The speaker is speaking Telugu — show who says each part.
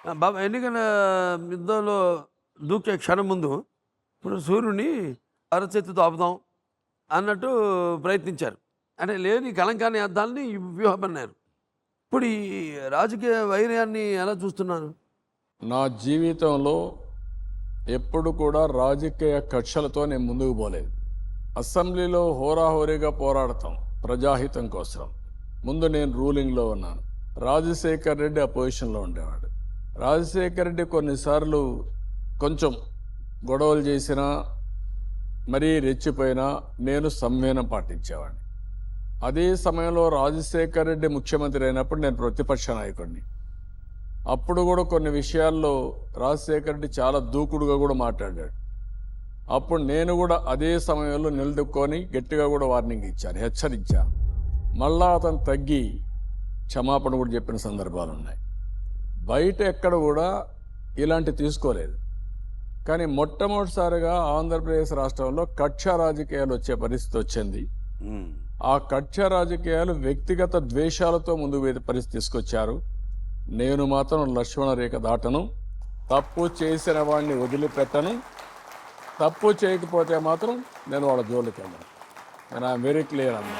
Speaker 1: బాబా ఎన్నికల యుద్ధంలో దూకే క్షణం ముందు ఇప్పుడు సూర్యుని అరచేతితో ఆపుదాం అన్నట్టు ప్రయత్నించారు. అంటే లేని కలంకాన్ని అద్దాలని వ్యూహం అన్నారు. ఇప్పుడు ఈ రాజకీయ వైర్యాన్ని ఎలా చూస్తున్నారు?
Speaker 2: నా జీవితంలో ఎప్పుడు కూడా రాజకీయ కక్షలతో నేను ముందుకు పోలేదు. అసెంబ్లీలో హోరాహోరీగా పోరాడతాం ప్రజాహితం కోసం. ముందు నేను రూలింగ్లో ఉన్నాను. రాజశేఖర్ రెడ్డి అపోజిషన్లో ఉండేవాడు. రాజశేఖర్ రెడ్డి కొన్నిసార్లు కొంచెం గొడవలు చేసినా, మరీ రెచ్చిపోయినా నేను సంయమనం పాటించేవాడిని. అదే సమయంలో రాజశేఖర్ రెడ్డి ముఖ్యమంత్రి అయినప్పుడు నేను ప్రతిపక్ష నాయకుడిని. అప్పుడు కూడా కొన్ని విషయాల్లో రాజశేఖర్ రెడ్డి చాలా దూకుడుగా కూడా మాట్లాడాడు. అప్పుడు నేను కూడా అదే సమయంలో నిలదొక్కొని గట్టిగా కూడా వార్నింగ్ ఇచ్చాను, హెచ్చరించాను. మళ్ళా అతను తగ్గి క్షమాపణ కూడా చెప్పిన సందర్భాలు ఉన్నాయి. బయట ఎక్కడ కూడా ఇలాంటి తీసుకోలేదు. కానీ మొట్టమొదటిసారిగా ఆంధ్రప్రదేశ్ రాష్ట్రంలో కక్ష రాజకీయాలు వచ్చే పరిస్థితి వచ్చింది. ఆ కక్ష రాజకీయాలు వ్యక్తిగత ద్వేషాలతో ముందుకు పరిస్థితి తీసుకొచ్చారు. నేను మాత్రం లక్ష్మణ రేఖ దాటను. తప్పు చేసిన వాడిని వదిలిపెట్టను. తప్పు చేయకపోతే మాత్రం నేను వాళ్ళ జోలికి వెళ్ళను. నేను ఐఎమ్ వెరీ క్లియర్ అన్నా.